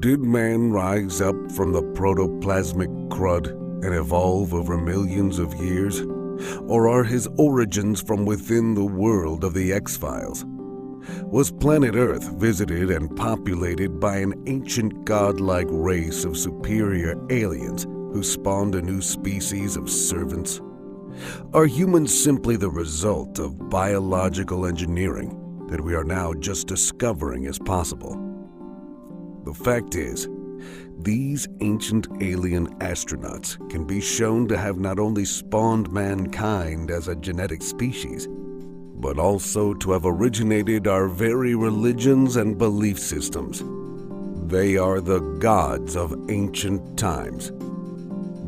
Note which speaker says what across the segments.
Speaker 1: Did man rise up from the protoplasmic crud and evolve over millions of years? Or are his origins from within the world of the X-Files? Was planet Earth visited and populated by an ancient godlike race of superior aliens who spawned a new species of servants? Are humans simply the result of biological engineering that we are now just discovering as possible? The fact is, these ancient alien astronauts can be shown to have not only spawned mankind as a genetic species, but also to have originated our very religions and belief systems. They are the gods of ancient times.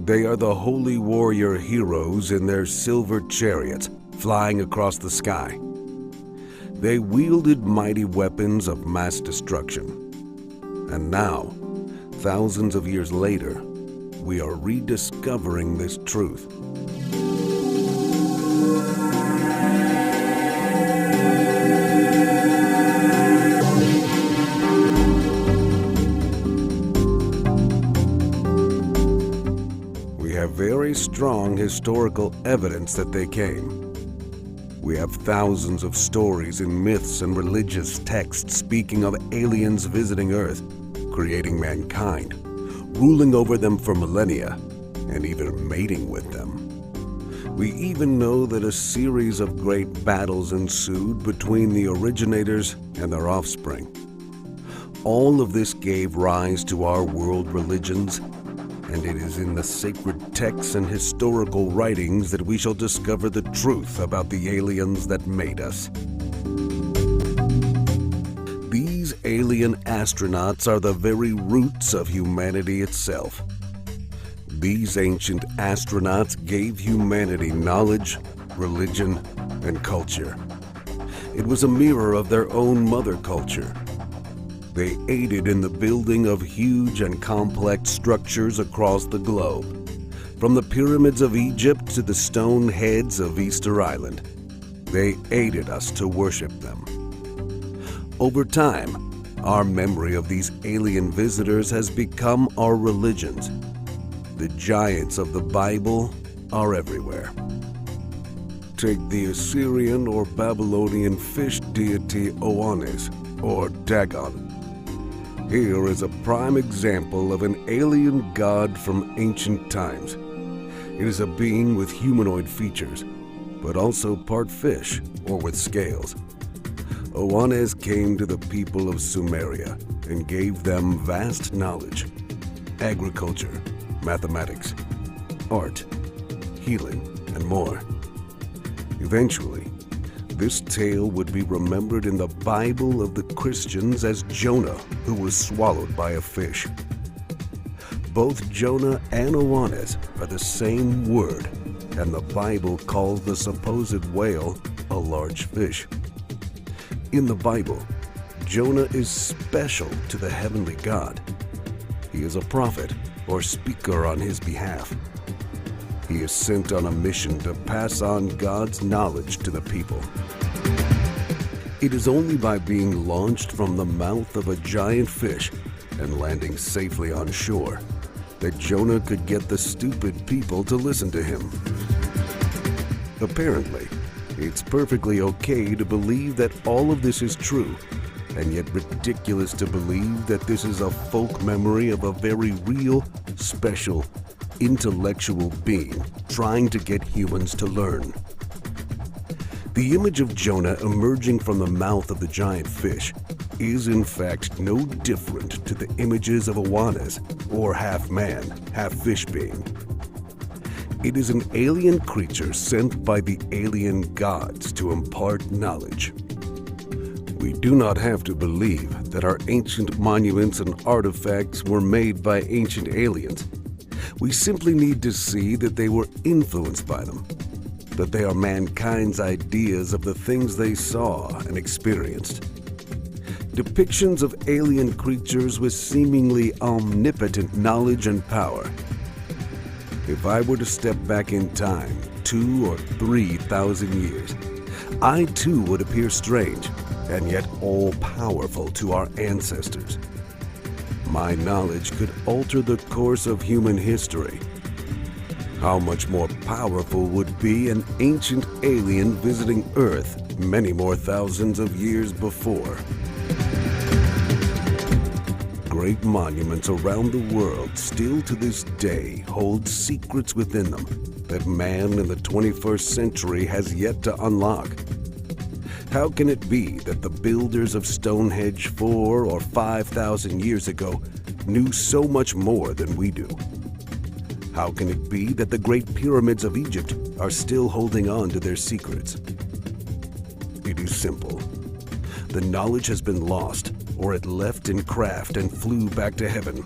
Speaker 1: They are the holy warrior heroes in their silver chariots flying across the sky. They wielded mighty weapons of mass destruction. And now, thousands of years later, we are rediscovering this truth. We have very strong historical evidence that they came. We have thousands of stories in myths and religious texts speaking of aliens visiting Earth, creating mankind, ruling over them for millennia, and even mating with them. We even know that a series of great battles ensued between the originators and their offspring. All of this gave rise to our world religions, and it is in the sacred texts and historical writings that we shall discover the truth about the aliens that made us. These alien astronauts are the very roots of humanity itself. These ancient astronauts gave humanity knowledge, religion, and culture. It was a mirror of their own mother culture. They aided in the building of huge and complex structures across the globe, from the pyramids of Egypt to the stone heads of Easter Island. They aided us to worship them. Over time, our memory of these alien visitors has become our religions. The giants of the Bible are everywhere. Take the Assyrian or Babylonian fish deity Oannes, or Dagon. Here is a prime example of an alien god from ancient times. It is a being with humanoid features, but also part fish or with scales. Oannes came to the people of Sumeria and gave them vast knowledge: agriculture, mathematics, art, healing, and more. Eventually, this tale would be remembered in the Bible of the Christians as Jonah, who was swallowed by a fish. Both Jonah and Oannes are the same word, and the Bible calls the supposed whale a large fish. In the Bible, Jonah is special to the heavenly God. He is a prophet or speaker on his behalf. He is sent on a mission to pass on God's knowledge to the people. It is only by being launched from the mouth of a giant fish and landing safely on shore that Jonah could get the stupid people to listen to him. Apparently, it's perfectly okay to believe that all of this is true, and yet ridiculous to believe that this is a folk memory of a very real, special, intellectual being trying to get humans to learn. The image of Jonah emerging from the mouth of the giant fish is in fact no different to the images of Oannes, or half-man, half-fish being. It is an alien creature sent by the alien gods to impart knowledge. We do not have to believe that our ancient monuments and artifacts were made by ancient aliens. We simply need to see that they were influenced by them, that they are mankind's ideas of the things they saw and experienced. Depictions of alien creatures with seemingly omnipotent knowledge and power. If I were to step back in time 2,000 or 3,000 years, I too would appear strange and yet all-powerful to our ancestors. my knowledge could alter the course of human history. How much more powerful would be an ancient alien visiting Earth many more thousands of years before? Great monuments around the world still to this day hold secrets within them that man in the 21st century has yet to unlock. How can it be that the builders of Stonehenge 4,000 or 5,000 years ago knew so much more than we do? How can it be that the great pyramids of Egypt are still holding on to their secrets? It is simple. The knowledge has been lost, or it left in craft and flew back to heaven.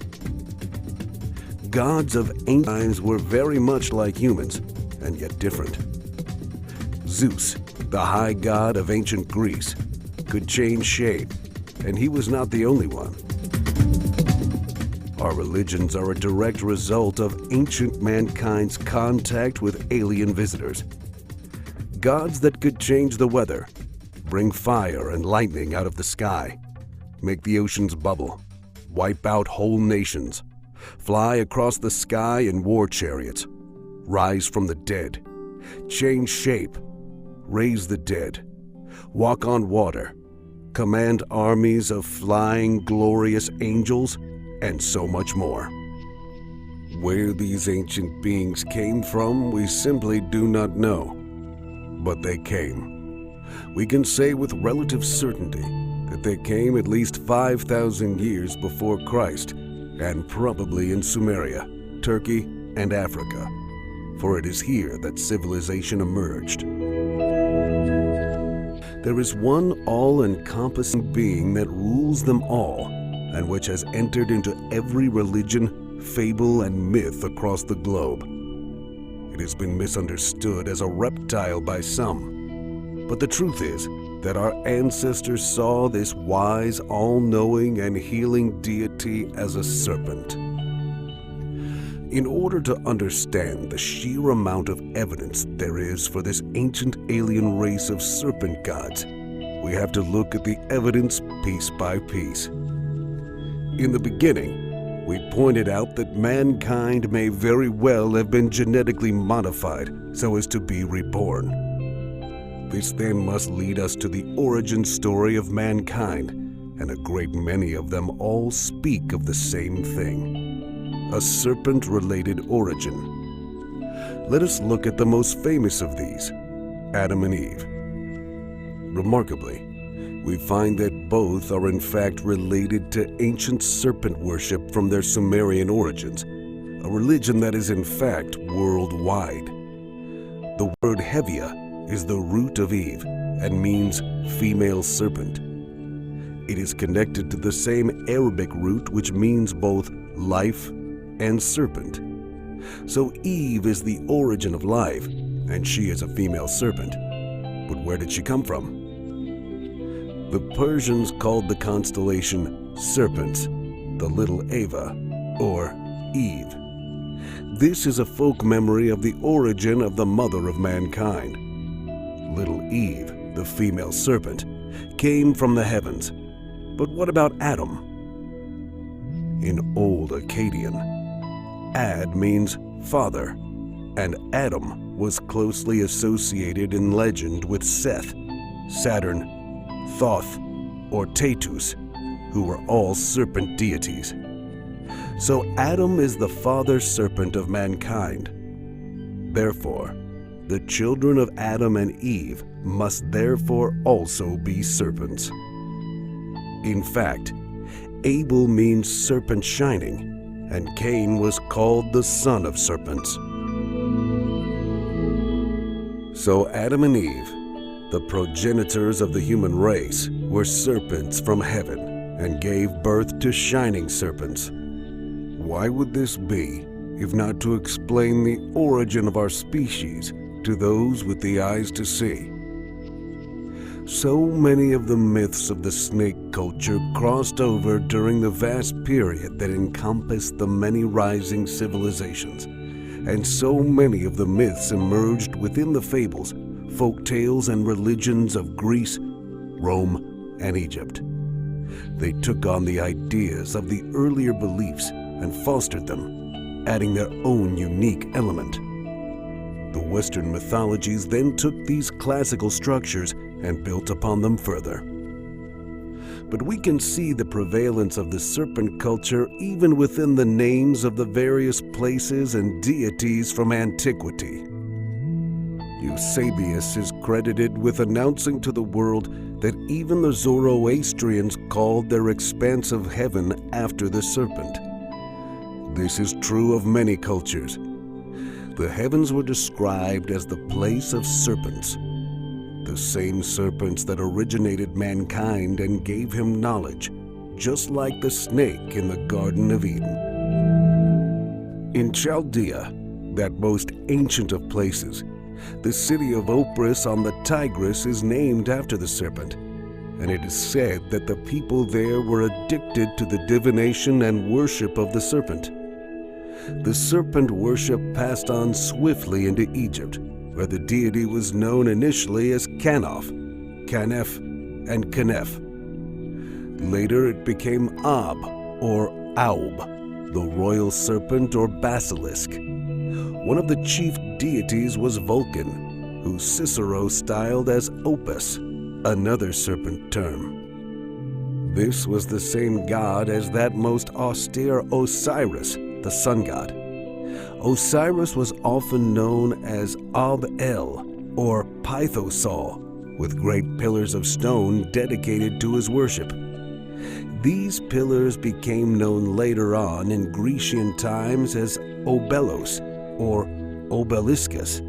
Speaker 1: Gods of ancient times were very much like humans, and yet different. Zeus, the high god of ancient Greece, could change shape, and he was not the only one. Our religions are a direct result of ancient mankind's contact with alien visitors. Gods that could change the weather, bring fire and lightning out of the sky, make the oceans bubble, wipe out whole nations, fly across the sky in war chariots, rise from the dead, change shape, raise the dead, walk on water, command armies of flying, glorious angels, and so much more. Where these ancient beings came from, we simply do not know. But they came. We can say with relative certainty that they came at least 5,000 years before Christ, and probably in Sumeria, Turkey, and Africa, for it is here that civilization emerged. There is one all-encompassing being that rules them all, and which has entered into every religion, fable, and myth across the globe. It has been misunderstood as a reptile by some, but the truth is that our ancestors saw this wise, all-knowing, and healing deity as a serpent. In order to understand the sheer amount of evidence there is for this ancient alien race of serpent gods, we have to look at the evidence piece by piece. In the beginning, we pointed out that mankind may very well have been genetically modified so as to be reborn. This then must lead us to the origin story of mankind, and a great many of them all speak of the same thing: a serpent-related origin. Let us look at the most famous of these, Adam and Eve. Remarkably, we find that both are in fact related to ancient serpent worship from their Sumerian origins, a religion that is in fact worldwide. The word Hevia is the root of Eve and means female serpent. It is connected to the same Arabic root which means both life and serpent. So Eve is the origin of life, and she is a female serpent. But where did she come from? The Persians called the constellation Serpents, the little Eva, or Eve. This is a folk memory of the origin of the mother of mankind. Little Eve, the female serpent, came from the heavens. But what about Adam? In Old Akkadian, Ad means father, and Adam was closely associated in legend with Seth, Saturn, Thoth, or Tatus, who were all serpent deities. So Adam is the father serpent of mankind. Therefore, the children of Adam and Eve must therefore also be serpents. In fact, Abel means serpent shining, and Cain was called the son of serpents. So Adam and Eve, the progenitors of the human race, were serpents from heaven and gave birth to shining serpents. Why would this be, if not to explain the origin of our species to those with the eyes to see? So many of the myths of the snake culture crossed over during the vast period that encompassed the many rising civilizations, and so many of the myths emerged within the fables, folk tales, and religions of Greece, Rome, and Egypt. They took on the ideas of the earlier beliefs and fostered them, adding their own unique element. The Western mythologies then took these classical structures and built upon them further. But we can see the prevalence of the serpent culture even within the names of the various places and deities from antiquity. Eusebius is credited with announcing to the world that even the Zoroastrians called their expanse of heaven after the serpent. This is true of many cultures. The heavens were described as the place of serpents, the same serpents that originated mankind and gave him knowledge, just like the snake in the Garden of Eden. In Chaldea, that most ancient of places, the city of Opris on the Tigris is named after the serpent, and it is said that the people there were addicted to the divination and worship of the serpent. The serpent worship passed on swiftly into Egypt, where the deity was known initially as Kanof, Kanef, and Kanef. Later it became Ab, or Aub, the royal serpent or basilisk. One of the chief deities was Vulcan, who Cicero styled as Opus, another serpent term. This was the same god as that most austere Osiris, the sun god. Osiris was often known as Ab-El, or Pythosol, with great pillars of stone dedicated to his worship. These pillars became known later on in Grecian times as Obelos, or Obeliscus,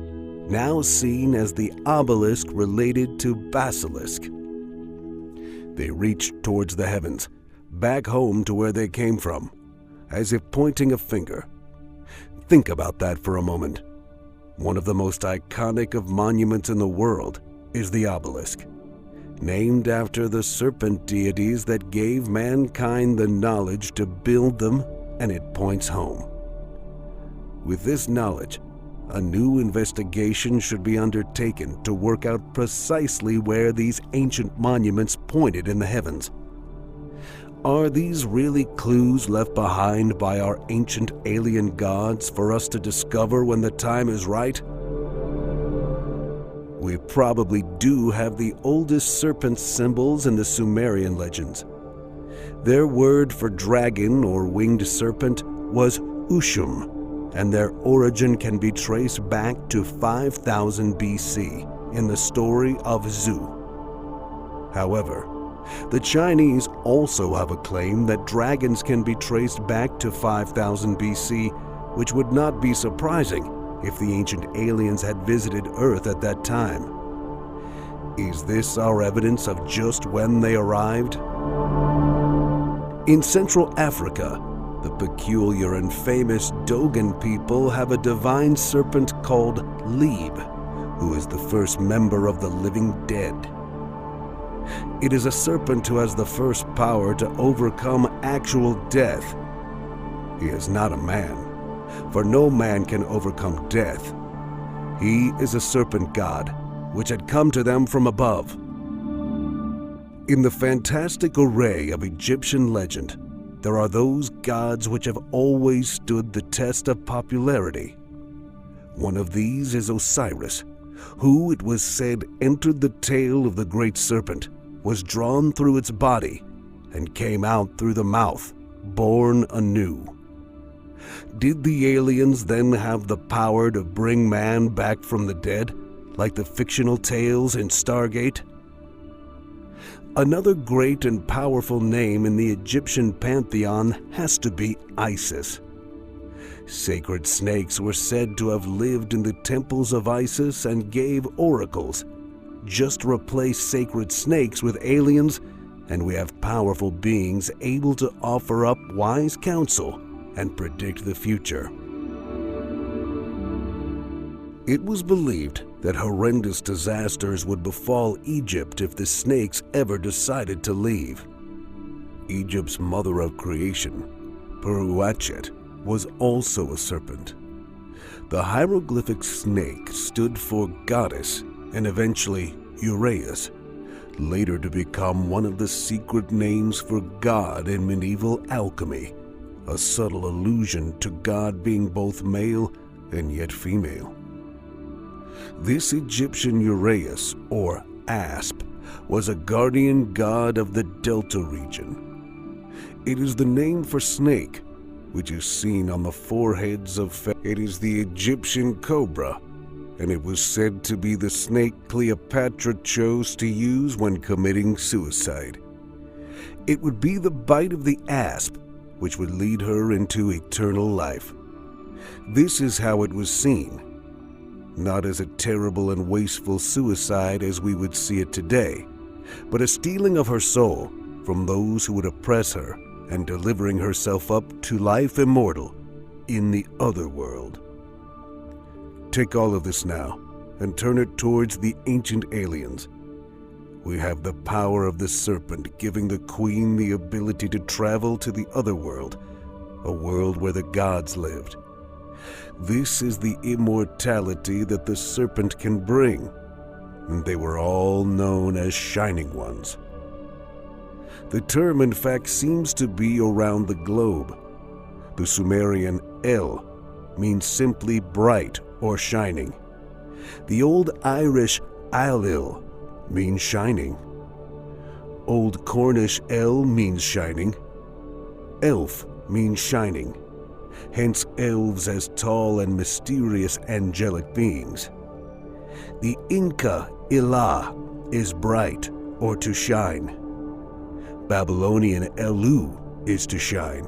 Speaker 1: now seen as the obelisk related to basilisk. They reached towards the heavens, back home to where they came from, as if pointing a finger. Think about that for a moment. One of the most iconic of monuments in the world is the obelisk, named after the serpent deities that gave mankind the knowledge to build them, and it points home. With this knowledge, a new investigation should be undertaken to work out precisely where these ancient monuments pointed in the heavens. Are these really clues left behind by our ancient alien gods for us to discover when the time is right? We probably do have the oldest serpent symbols in the Sumerian legends. Their word for dragon or winged serpent was Ushum, and their origin can be traced back to 5000 BC in the story of Zu. However, the Chinese also have a claim that dragons can be traced back to 5000 BC, which would not be surprising if the ancient aliens had visited Earth at that time. Is this our evidence of just when they arrived? In Central Africa, the peculiar and famous Dogon people have a divine serpent called Lieb, who is the first member of the living dead. It is a serpent who has the first power to overcome actual death. He is not a man, for no man can overcome death. He is a serpent god, which had come to them from above. In the fantastic array of Egyptian legend, there are those gods which have always stood the test of popularity. One of these is Osiris, who, it was said, entered the tail of the great serpent, was drawn through its body, and came out through the mouth, born anew. Did the aliens then have the power to bring man back from the dead, like the fictional tales in Stargate? Another great and powerful name in the Egyptian pantheon has to be Isis. Sacred snakes were said to have lived in the temples of Isis and gave oracles. Just replace sacred snakes with aliens, and we have powerful beings able to offer up wise counsel and predict the future. It was believed that horrendous disasters would befall Egypt if the snakes ever decided to leave. Egypt's mother of creation, Puruachet, was also a serpent. The hieroglyphic snake stood for goddess and eventually Uraeus, later to become one of the secret names for God in medieval alchemy, a subtle allusion to God being both male and yet female. This Egyptian Uraeus, or Asp, was a guardian god of the Delta region. It is the name for snake, which is seen on the foreheads of It is the Egyptian cobra, and it was said to be the snake Cleopatra chose to use when committing suicide. It would be the bite of the asp which would lead her into eternal life. This is how it was seen, not as a terrible and wasteful suicide as we would see it today, but a stealing of her soul from those who would oppress her and delivering herself up to life immortal in the other world. Take all of this now and turn it towards the ancient aliens. We have the power of the serpent, giving the queen the ability to travel to the other world, a world where the gods lived. This is the immortality that the serpent can bring, and they were all known as Shining Ones. The term, in fact, seems to be around the globe. The Sumerian El means simply bright or shining. The Old Irish Ailil means shining. Old Cornish El means shining. Elf means shining, hence elves as tall and mysterious angelic beings. The Inca Ilah is bright or to shine. Babylonian Elu is to shine.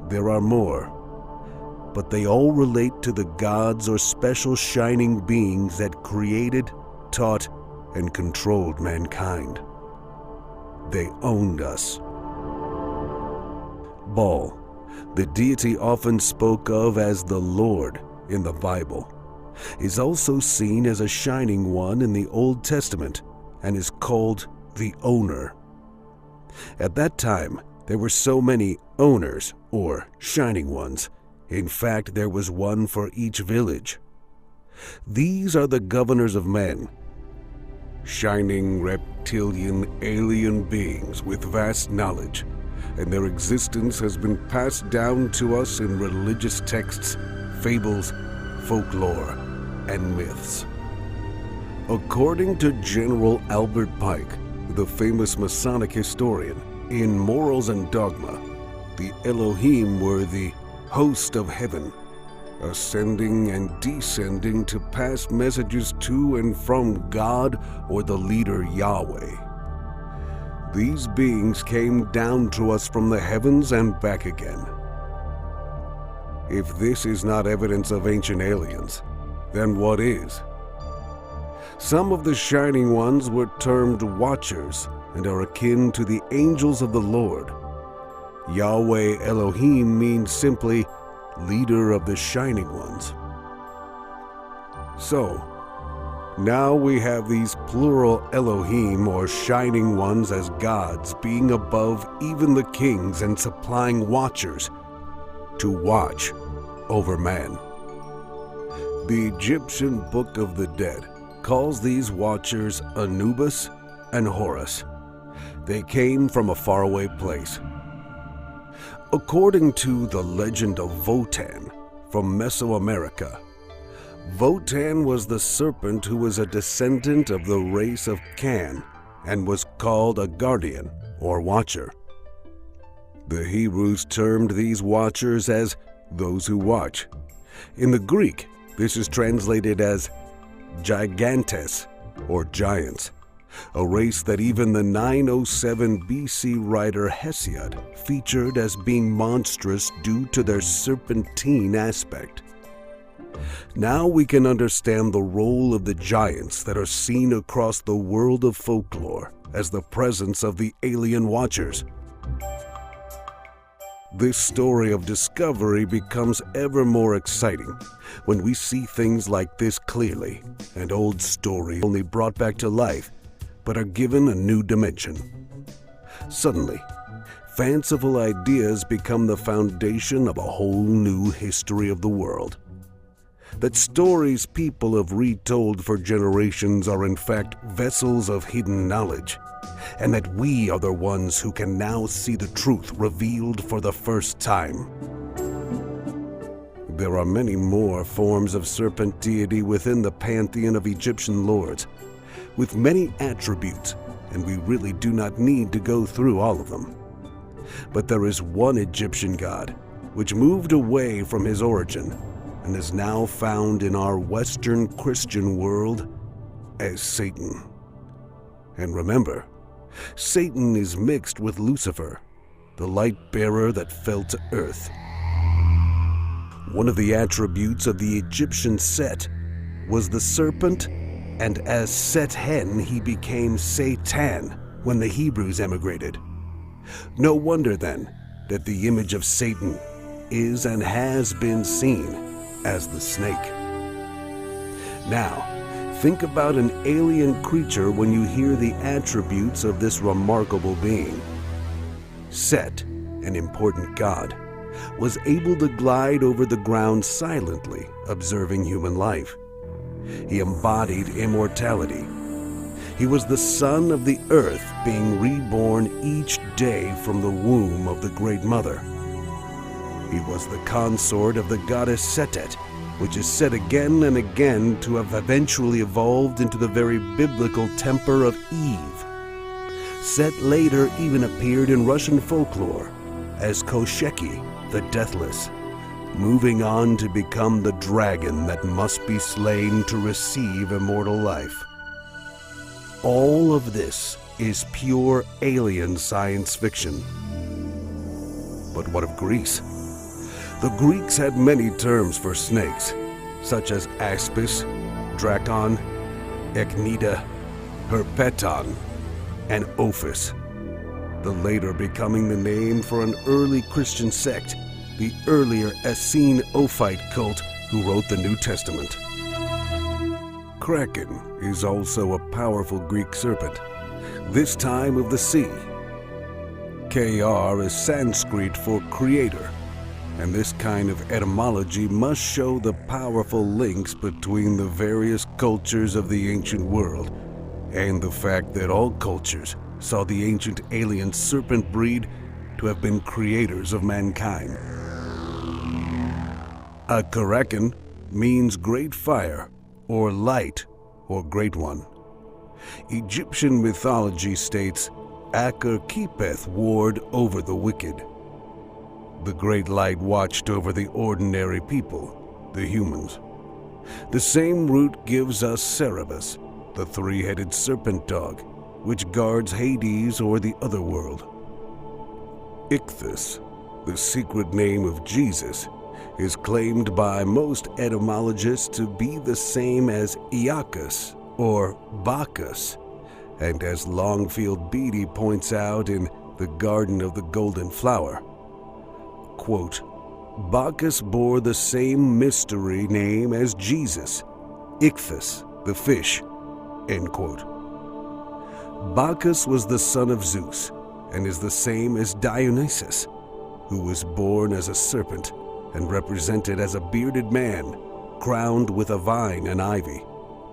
Speaker 1: There are more, but they all relate to the gods or special shining beings that created, taught, and controlled mankind. They owned us. Baal, the deity often spoke of as the Lord in the Bible, is also seen as a shining one in the Old Testament and is called the Owner. At that time, there were so many owners, or shining ones. In fact, there was one for each village. These are the governors of men, shining reptilian alien beings with vast knowledge, and their existence has been passed down to us in religious texts, fables, folklore, and myths. According to General Albert Pike, the famous Masonic historian, in Morals and Dogma, the Elohim were the host of heaven, ascending and descending to pass messages to and from God or the leader Yahweh. These beings came down to us from the heavens and back again. If this is not evidence of ancient aliens, then what is? Some of the shining ones were termed watchers and are akin to the angels of the Lord. Yahweh Elohim means simply leader of the shining ones. So, now we have these plural Elohim or shining ones as gods being above even the kings and supplying watchers to watch over man. The Egyptian Book of the Dead calls these watchers Anubis and Horus. They came from a faraway place. According to the legend of Votan from Mesoamerica, Votan was the serpent who was a descendant of the race of Can and was called a guardian or watcher. The Hebrews termed these watchers as those who watch. In the Greek, this is translated as gigantes or giants, a race that even the 907 BC writer Hesiod featured as being monstrous due to their serpentine aspect. Now we can understand the role of the giants that are seen across the world of folklore as the presence of the alien watchers. This story of discovery becomes ever more exciting when we see things like this clearly, and old stories only brought back to life, but are given a new dimension. Suddenly, fanciful ideas become the foundation of a whole new history of the world. that stories people have retold for generations are in fact vessels of hidden knowledge, and that we are the ones who can now see the truth revealed for the first time. There are many more forms of serpent deity within the pantheon of Egyptian lords, with many attributes, and we really do not need to go through all of them. But there is one Egyptian god which moved away from his origin and is now found in our Western Christian world as Satan. And remember, Satan is mixed with Lucifer, the light bearer that fell to earth. One of the attributes of the Egyptian Set was the serpent, and as Set-hen he became Satan when the Hebrews emigrated. No wonder then that the image of Satan is and has been seen as the snake. Now, think about an alien creature when you hear the attributes of this remarkable being. Set, an important god, was able to glide over the ground silently, observing human life. He embodied immortality. He was the son of the earth, being reborn each day from the womb of the Great Mother. He was the consort of the goddess Setet, which is said again and again to have eventually evolved into the very biblical temper of Eve. Set later even appeared in Russian folklore as Kosheki, the Deathless, moving on to become the dragon that must be slain to receive immortal life. All of this is pure alien science fiction. But what of Greece? The Greeks had many terms for snakes, such as aspis, drakon, eknida, herpeton, and ophis, the later becoming the name for an early Christian sect, the earlier Essene-Ophite cult who wrote the New Testament. Kraken is also a powerful Greek serpent, this time of the sea. Kr is Sanskrit for creator, and this kind of etymology must show the powerful links between the various cultures of the ancient world, and the fact that all cultures saw the ancient alien serpent breed to have been creators of mankind. A Kraken means great fire, or light, or great one. Egyptian mythology states, Aker keepeth ward over the wicked. The great light watched over the ordinary people, the humans. The same root gives us Cerberus, the three-headed serpent dog, which guards Hades or the other world. Ichthus, the secret name of Jesus, is claimed by most etymologists to be the same as Iacchus or Bacchus, and as Longfield Beatty points out in The Garden of the Golden Flower, quote, Bacchus bore the same mystery name as Jesus, Ichthus, the fish, end quote. Bacchus was the son of Zeus and is the same as Dionysus, who was born as a serpent and represented as a bearded man crowned with a vine and ivy,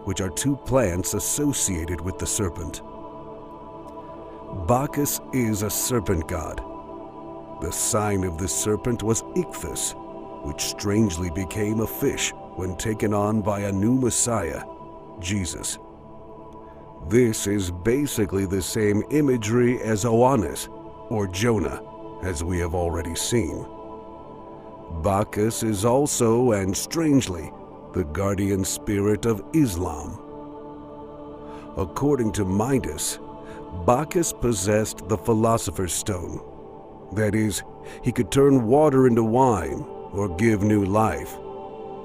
Speaker 1: which are two plants associated with the serpent. Bacchus is a serpent god. The sign of the serpent was Ichthus, which strangely became a fish when taken on by a new Messiah, Jesus. This is basically the same imagery as Oannes, or Jonah, as we have already seen. Bacchus is also, and strangely, the guardian spirit of Islam. According to Midas, Bacchus possessed the Philosopher's Stone. That is, he could turn water into wine or give new life.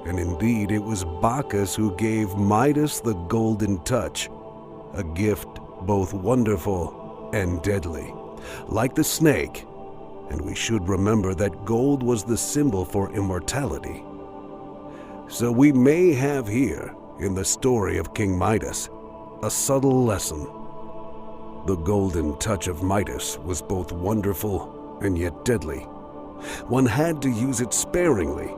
Speaker 1: And indeed, it was Bacchus who gave Midas the golden touch, a gift both wonderful and deadly, like the snake. And we should remember that gold was the symbol for immortality. So we may have here, in the story of King Midas, a subtle lesson. The golden touch of Midas was both wonderful and yet deadly. One had to use it sparingly,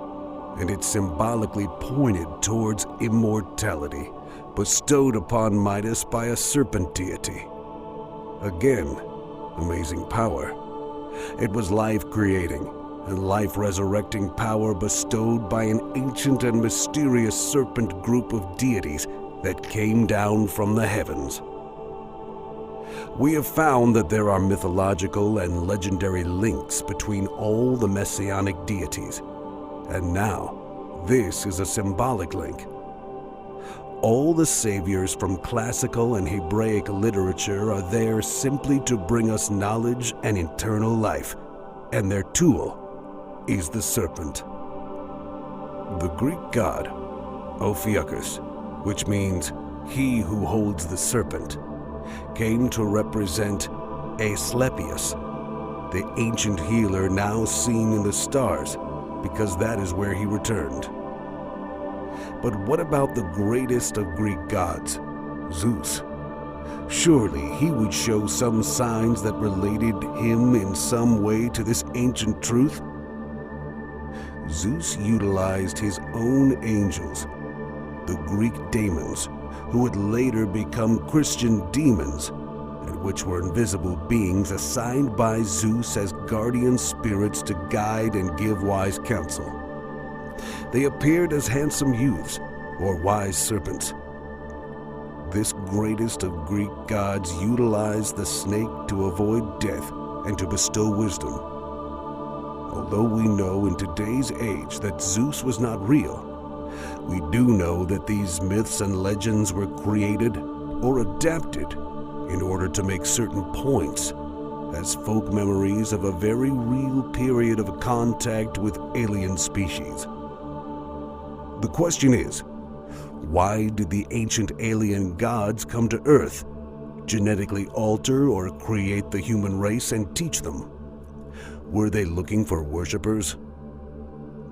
Speaker 1: and it symbolically pointed towards immortality, bestowed upon Midas by a serpent deity. Again, amazing power. It was life-creating and life-resurrecting power bestowed by an ancient and mysterious serpent group of deities that came down from the heavens. We have found that there are mythological and legendary links between all the messianic deities, and now this is a symbolic link. All the saviors from classical and Hebraic literature are there simply to bring us knowledge and eternal life, and their tool is the serpent. The Greek god, Ophiuchus, which means he who holds the serpent, came to represent Asclepius, the ancient healer now seen in the stars, because that is where he returned. But what about the greatest of Greek gods, Zeus? Surely he would show some signs that related him in some way to this ancient truth? Zeus utilized his own angels, the Greek daemons, who would later become Christian demons, and which were invisible beings assigned by Zeus as guardian spirits to guide and give wise counsel. They appeared as handsome youths or wise serpents. This greatest of Greek gods utilized the snake to avoid death and to bestow wisdom. Although we know in today's age that Zeus was not real, we do know that these myths and legends were created or adapted in order to make certain points as folk memories of a very real period of contact with alien species. The question is, why did the ancient alien gods come to Earth, genetically alter or create the human race and teach them? Were they looking for worshippers?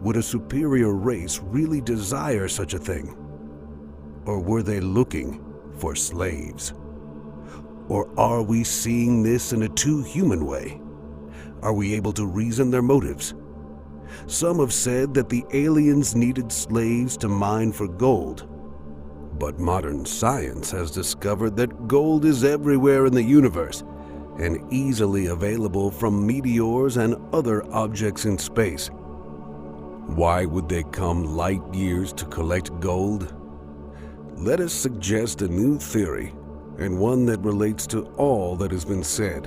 Speaker 1: Would a superior race really desire such a thing? Or were they looking for slaves? Or are we seeing this in a too human way? Are we able to reason their motives? Some have said that the aliens needed slaves to mine for gold. But modern science has discovered that gold is everywhere in the universe and easily available from meteors and other objects in space. Why would they come light years to collect gold? Let us suggest a new theory, and one that relates to all that has been said.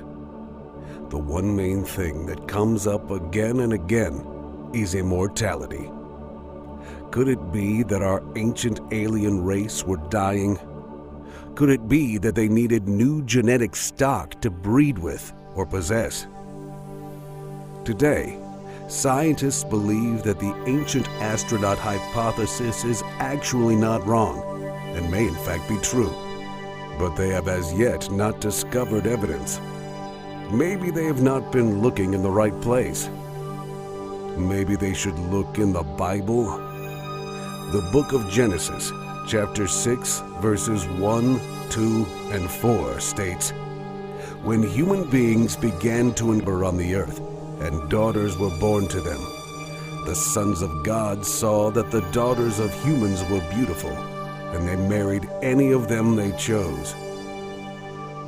Speaker 1: The one main thing that comes up again and again is immortality. Could it be that our ancient alien race were dying? Could it be that they needed new genetic stock to breed with or possess? Today, scientists believe that the ancient astronaut hypothesis is actually not wrong and may in fact be true, but they have as yet not discovered evidence. Maybe they have not been looking in the right place. Maybe they should look in the Bible. The book of Genesis, chapter 6, verses 1, 2, and 4 states, "When human beings began to number on the earth, and daughters were born to them, the sons of God saw that the daughters of humans were beautiful, and they married any of them they chose."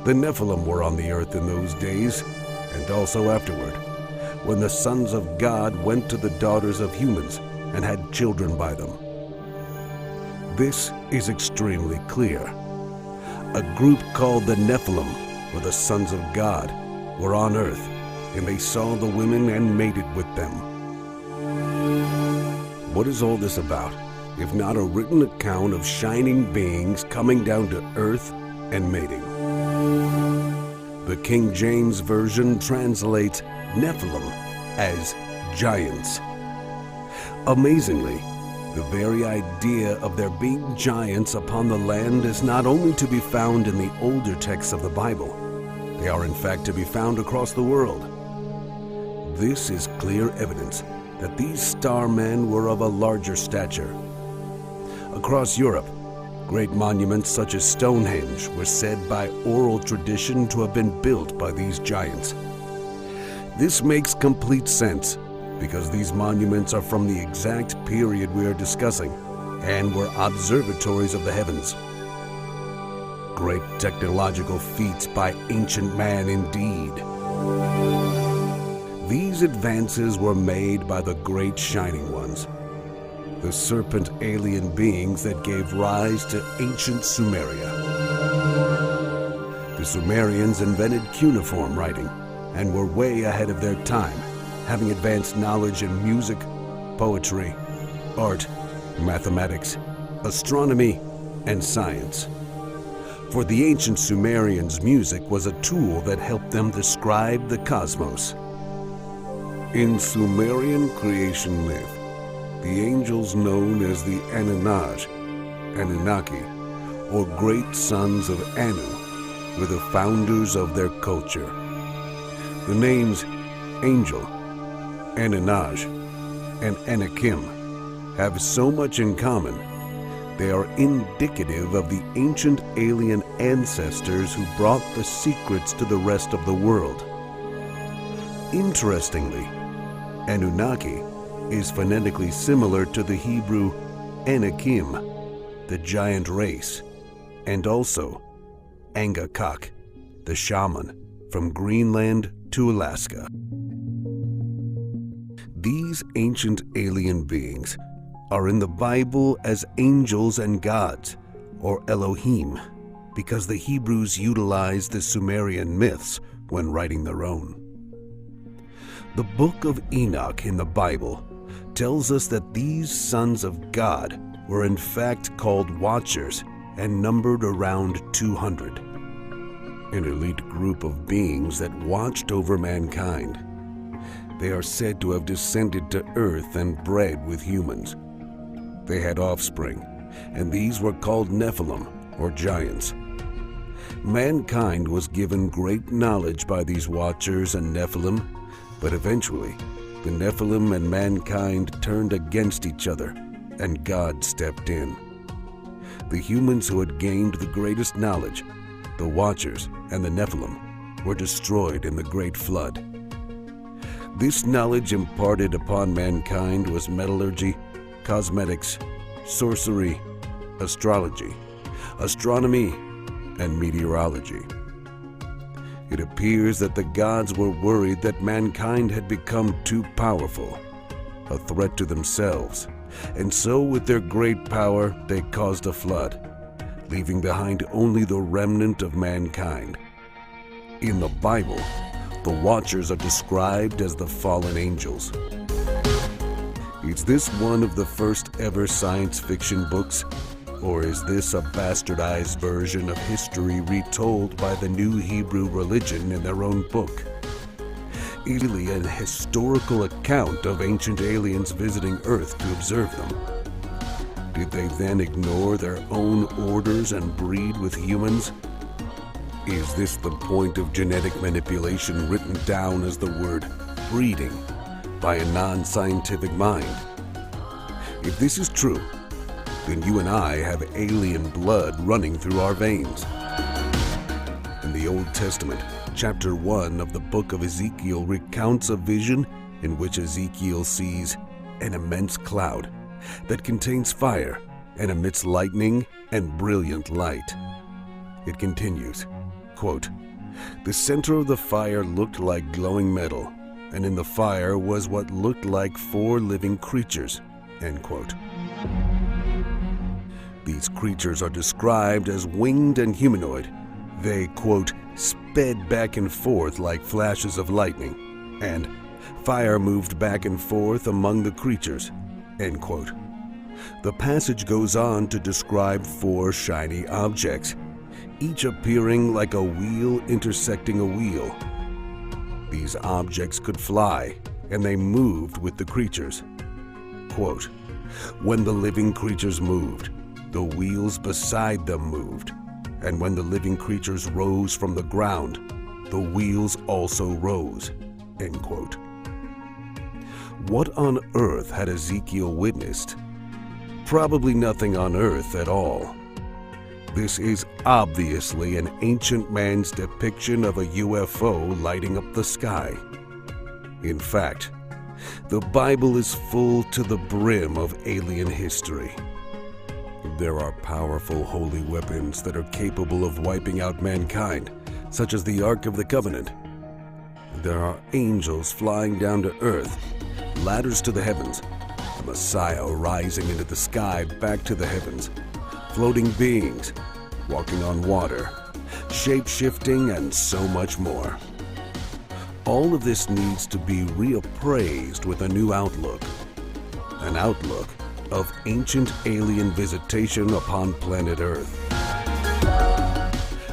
Speaker 1: The Nephilim were on the earth in those days, and also afterward, when the sons of God went to the daughters of humans and had children by them. This is extremely clear. A group called the Nephilim, or the sons of God, were on earth, and they saw the women and mated with them. What is all this about, if not a written account of shining beings coming down to earth and mating? The King James Version translates Nephilim as giants. Amazingly, the very idea of there being giants upon the land is not only to be found in the older texts of the Bible, they are in fact to be found across the world. This is clear evidence that these starmen were of a larger stature. Across Europe, great monuments such as Stonehenge were said by oral tradition to have been built by these giants. This makes complete sense, because these monuments are from the exact period we are discussing and were observatories of the heavens. Great technological feats by ancient man indeed. These advances were made by the great shining ones, the serpent alien beings that gave rise to ancient Sumeria. The Sumerians invented cuneiform writing and were way ahead of their time, having advanced knowledge in music, poetry, art, mathematics, astronomy, and science. For the ancient Sumerians, music was a tool that helped them describe the cosmos. In Sumerian creation myth, the angels known as the Anunnaki, or great sons of Anu, were the founders of their culture. The names angel, Anunnaki, and Anakim have so much in common. They are indicative of the ancient alien ancestors who brought the secrets to the rest of the world. Interestingly, Anunnaki is phonetically similar to the Hebrew Anakim, the giant race, and also Angakok, the shaman, from Greenland to Alaska. These ancient alien beings are in the Bible as angels and gods, or Elohim, because the Hebrews utilized the Sumerian myths when writing their own. The book of Enoch in the Bible tells us that these sons of God were in fact called Watchers and numbered around 200. An elite group of beings that watched over mankind. They are said to have descended to earth and bred with humans. They had offspring, and these were called Nephilim, or giants. Mankind was given great knowledge by these Watchers and Nephilim, but eventually, the Nephilim and mankind turned against each other, and God stepped in. The humans who had gained the greatest knowledge, the Watchers and the Nephilim, were destroyed in the Great Flood. This knowledge imparted upon mankind was metallurgy, cosmetics, sorcery, astrology, astronomy, and meteorology. It appears that the gods were worried that mankind had become too powerful, a threat to themselves, and so with their great power they caused a flood, leaving behind only the remnant of mankind. In the Bible, the Watchers are described as the fallen angels. Is this one of the first ever science fiction books? Or is this a bastardized version of history retold by the new Hebrew religion in their own book? Is it really a historical account of ancient aliens visiting Earth to observe them? Did they then ignore their own orders and breed with humans? Is this the point of genetic manipulation written down as the word breeding by a non-scientific mind? If this is true, then you and I have alien blood running through our veins. In the Old Testament, chapter 1 of the book of Ezekiel recounts a vision in which Ezekiel sees an immense cloud that contains fire and emits lightning and brilliant light. It continues, quote, "The center of the fire looked like glowing metal, and in the fire was what looked like 4 living creatures," end quote. These creatures are described as winged and humanoid. They, quote, "sped back and forth like flashes of lightning," and "fire moved back and forth among the creatures," end quote. The passage goes on to describe 4 shiny objects, each appearing like a wheel intersecting a wheel. These objects could fly, and they moved with the creatures. Quote, "When the living creatures moved, the wheels beside them moved, and when the living creatures rose from the ground, the wheels also rose," end quote. What on earth had Ezekiel witnessed? Probably nothing on earth at all. This is obviously an ancient man's depiction of a UFO lighting up the sky. In fact, The Bible is full to the brim of alien history. There are powerful holy weapons that are capable of wiping out mankind, such as the Ark of the Covenant. There are angels flying down to earth, ladders to the heavens, a Messiah rising into the sky back to the heavens, floating beings, walking on water, shape-shifting, and so much more. All of this needs to be reappraised with a new outlook, an outlook of ancient alien visitation upon planet Earth.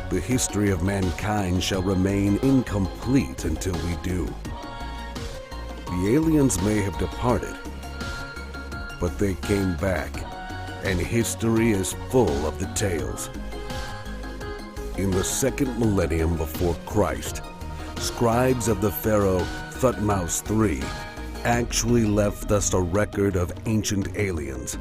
Speaker 1: The history of mankind shall remain incomplete until we do. The aliens may have departed, but they came back, and history is full of the tales. In the second millennium before Christ, scribes of the pharaoh Thutmose III actually left us a record of ancient aliens.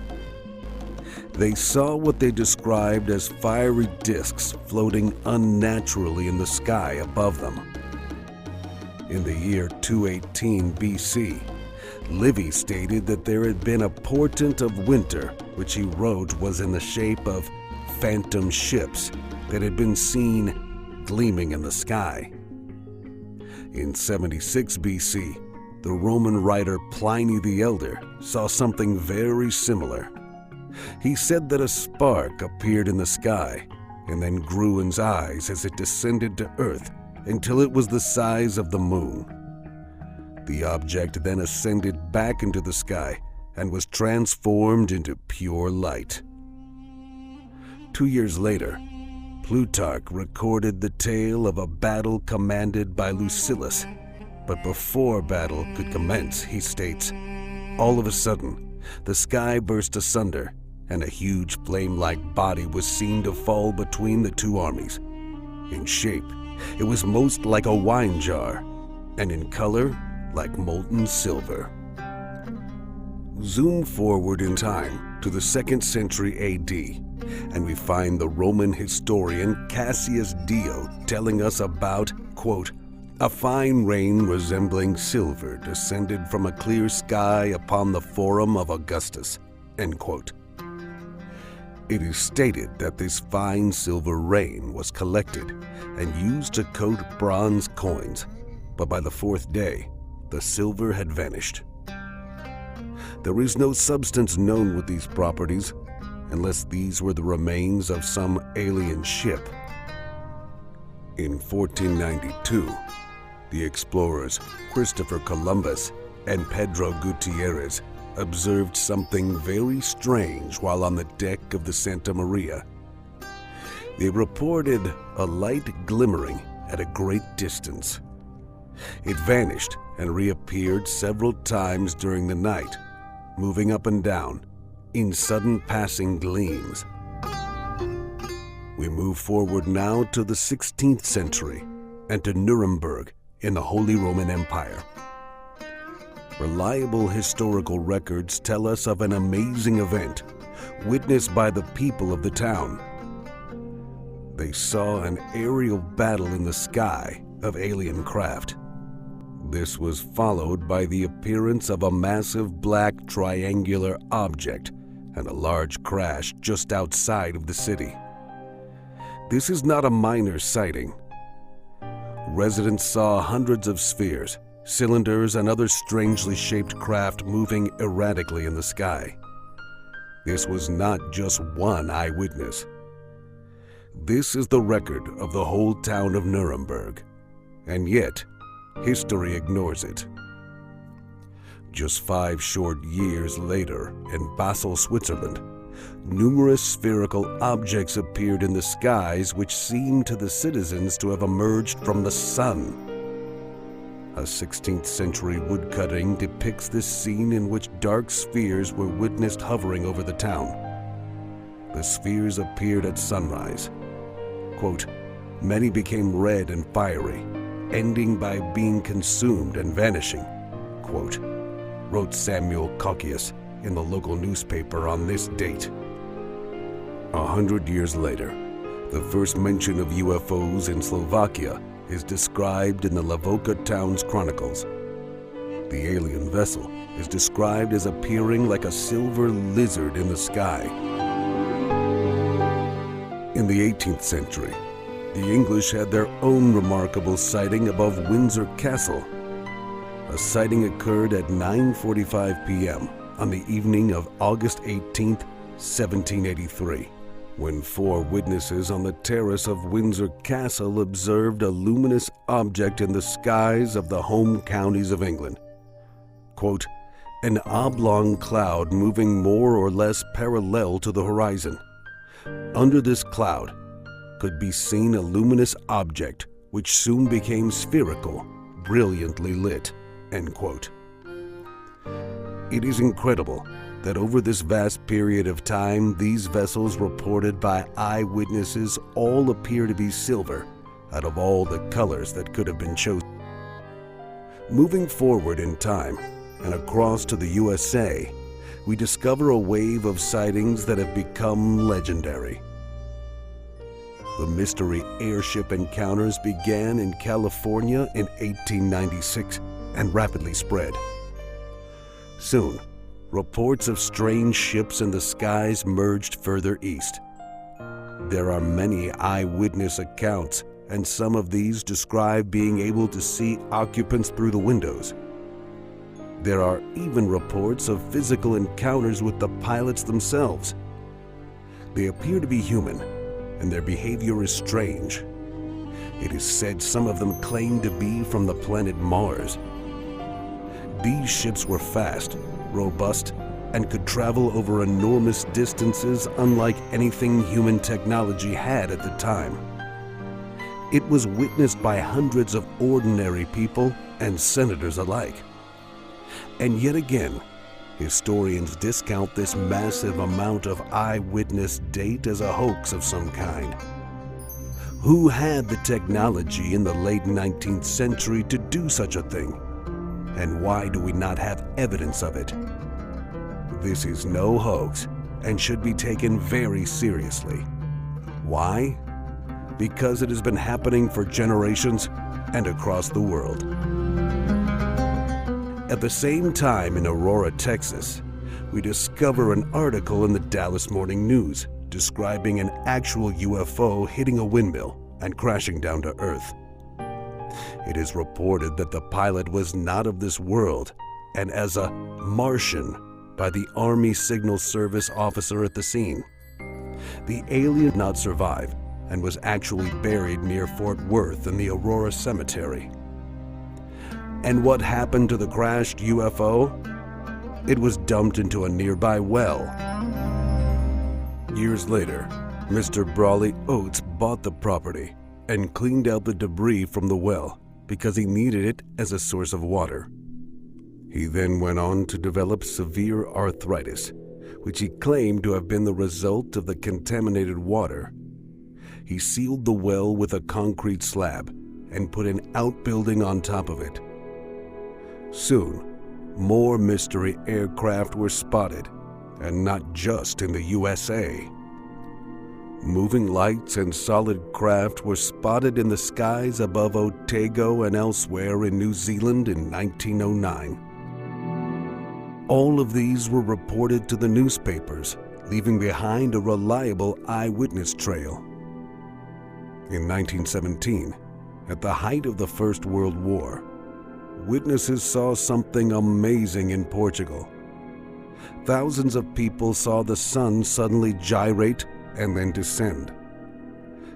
Speaker 1: They saw what they described as fiery disks floating unnaturally in the sky above them. In the year 218 BC, Livy stated that there had been a portent of winter, which he wrote was in the shape of phantom ships that had been seen gleaming in the sky. In 76 BC, the Roman writer Pliny the Elder saw something very similar. He said that a spark appeared in the sky and then grew in eyes as it descended to earth until it was the size of the moon. The object then ascended back into the sky and was transformed into pure light. 2 years later, Plutarch recorded the tale of a battle commanded by Lucilius. But before battle could commence, he states, all of a sudden, the sky burst asunder, and a huge flame-like body was seen to fall between the two armies. In shape, it was most like a wine jar, and in color, like molten silver. Zoom forward in time to the 2nd century AD, and we find the Roman historian Cassius Dio telling us about, quote, a fine rain resembling silver descended from a clear sky upon the forum of Augustus, end quote. It is stated that this fine silver rain was collected and used to coat bronze coins, but by the 4th day, the silver had vanished. There is no substance known with these properties, unless these were the remains of some alien ship. In 1492, the explorers Christopher Columbus and Pedro Gutierrez observed something very strange while on the deck of the Santa Maria. They reported a light glimmering at a great distance. It vanished and reappeared several times during the night, moving up and down in sudden passing gleams. We move forward now to the 16th century and to Nuremberg in the Holy Roman Empire. Reliable historical records tell us of an amazing event witnessed by the people of the town. They saw an aerial battle in the sky of alien craft. This was followed by the appearance of a massive black triangular object and a large crash just outside of the city. This is not a minor sighting. Residents saw hundreds of spheres, cylinders, and other strangely shaped craft moving erratically in the sky. This was not just one eyewitness. This is the record of the whole town of Nuremberg, and yet history ignores it. Just 5 short years later, in Basel, Switzerland, numerous spherical objects appeared in the skies which seemed to the citizens to have emerged from the sun. A 16th century woodcutting depicts this scene in which dark spheres were witnessed hovering over the town. The spheres appeared at sunrise. Quote, many became red and fiery, ending by being consumed and vanishing, quote, wrote Samuel Cocchius in the local newspaper on this date. 100 years later, the first mention of UFOs in Slovakia is described in the Lavoka Town's chronicles. The alien vessel is described as appearing like a silver lizard in the sky. In the 18th century, the English had their own remarkable sighting above Windsor Castle. A sighting occurred at 9:45 p.m. on the evening of August 18, 1783, when 4 witnesses on the terrace of Windsor Castle observed a luminous object in the skies of the home counties of England. Quote, an oblong cloud moving more or less parallel to the horizon. Under this cloud could be seen a luminous object which soon became spherical, brilliantly lit. End quote. It is incredible that over this vast period of time, these vessels reported by eyewitnesses all appear to be silver out of all the colors that could have been chosen. Moving forward in time and across to the USA, we discover a wave of sightings that have become legendary. The mystery airship encounters began in California in 1896 and rapidly spread. Soon, reports of strange ships in the skies merged further east. There are many eyewitness accounts, and some of these describe being able to see occupants through the windows. There are even reports of physical encounters with the pilots themselves. They appear to be human, and their behavior is strange. It is said some of them claim to be from the planet Mars. These ships were fast, robust, and could travel over enormous distances unlike anything human technology had at the time. It was witnessed by hundreds of ordinary people and senators alike. And yet again, historians discount this massive amount of eyewitness data as a hoax of some kind. Who had the technology in the late 19th century to do such a thing? And why do we not have evidence of it? This is no hoax and should be taken very seriously. Why? Because it has been happening for generations and across the world. At the same time in Aurora, Texas, we discover an article in the Dallas Morning News describing an actual UFO hitting a windmill and crashing down to Earth. It is reported that the pilot was not of this world and as a Martian by the Army Signal Service officer at the scene. The alien did not survive and was actually buried near Fort Worth in the Aurora Cemetery. And what happened to the crashed UFO? It was dumped into a nearby well. Years later, Mr. Brawley Oates bought the property and cleaned out the debris from the well because he needed it as a source of water. He then went on to develop severe arthritis, which he claimed to have been the result of the contaminated water. He sealed the well with a concrete slab and put an outbuilding on top of it. Soon, more mystery aircraft were spotted, and not just in the USA. Moving lights and solid craft were spotted in the skies above Otago and elsewhere in New Zealand in 1909. All of these were reported to the newspapers, leaving behind a reliable eyewitness trail. In 1917, at the height of the First World War, witnesses saw something amazing in Portugal. Thousands of people saw the sun suddenly gyrate and then descend.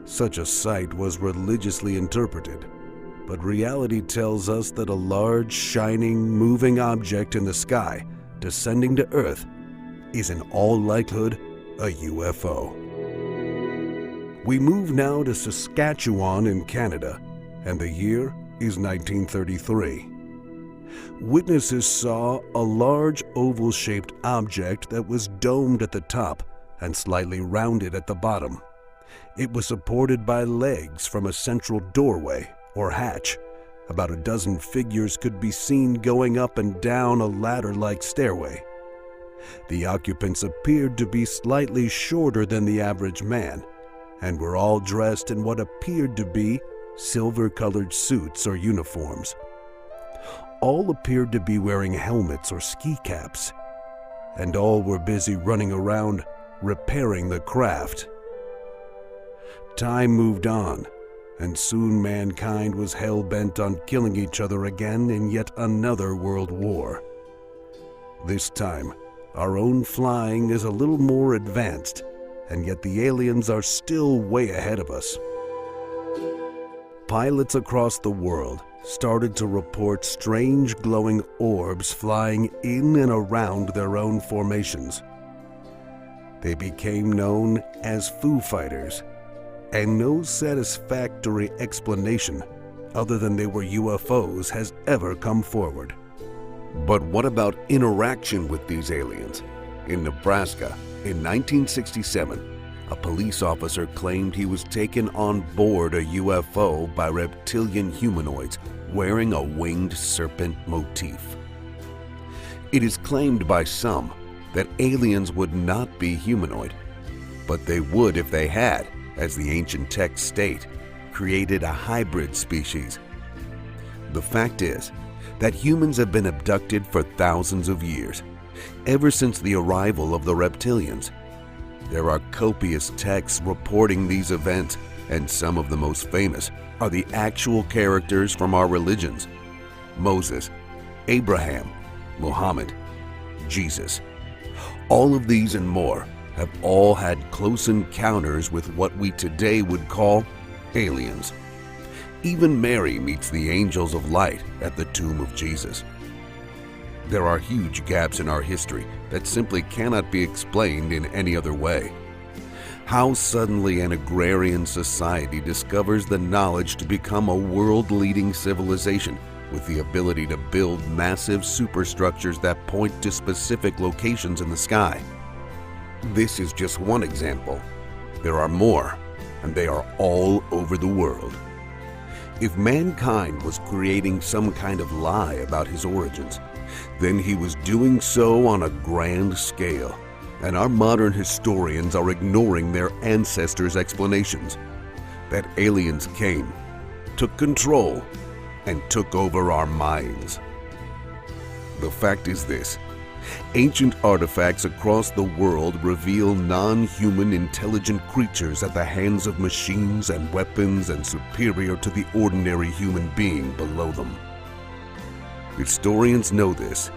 Speaker 1: Such a sight was religiously interpreted, but reality tells us that a large, shining, moving object in the sky descending to Earth is in all likelihood a UFO. We move now to Saskatchewan in Canada, and the year is 1933. Witnesses saw a large oval-shaped object that was domed at the top and slightly rounded at the bottom. It was supported by legs from a central doorway or hatch. About a dozen figures could be seen going up and down a ladder-like stairway. The occupants appeared to be slightly shorter than the average man and were all dressed in what appeared to be silver-colored suits or uniforms. All appeared to be wearing helmets or ski caps, and all were busy running around repairing the craft. Time moved on, and soon mankind was hell-bent on killing each other again in yet another world war. This time, our own flying is a little more advanced, and yet the aliens are still way ahead of us. Pilots across the world started to report strange glowing orbs flying in and around their own formations. They became known as Foo Fighters, and no satisfactory explanation other than they were UFOs has ever come forward. But what about interaction with these aliens? In Nebraska, in 1967, a police officer claimed he was taken on board a UFO by reptilian humanoids wearing a winged serpent motif. It is claimed by some that aliens would not be humanoid, but they would if they had, as the ancient texts state, created a hybrid species. The fact is that humans have been abducted for thousands of years, ever since the arrival of the reptilians. There are copious texts reporting these events, and some of the most famous are the actual characters from our religions: Moses, Abraham, Muhammad, Jesus. All of these and more have all had close encounters with what we today would call aliens. Even Mary meets the angels of light at the tomb of Jesus. There are huge gaps in our history that simply cannot be explained in any other way. How suddenly an agrarian society discovers the knowledge to become a world-leading civilization with the ability to build massive superstructures that point to specific locations in the sky. This is just one example. There are more, and they are all over the world. If mankind was creating some kind of lie about his origins, then he was doing so on a grand scale, and our modern historians are ignoring their ancestors' explanations that aliens came, took control, and took over our minds. The fact is this: ancient artifacts across the world reveal non-human intelligent creatures at the hands of machines and weapons and superior to the ordinary human being below them. Historians know this,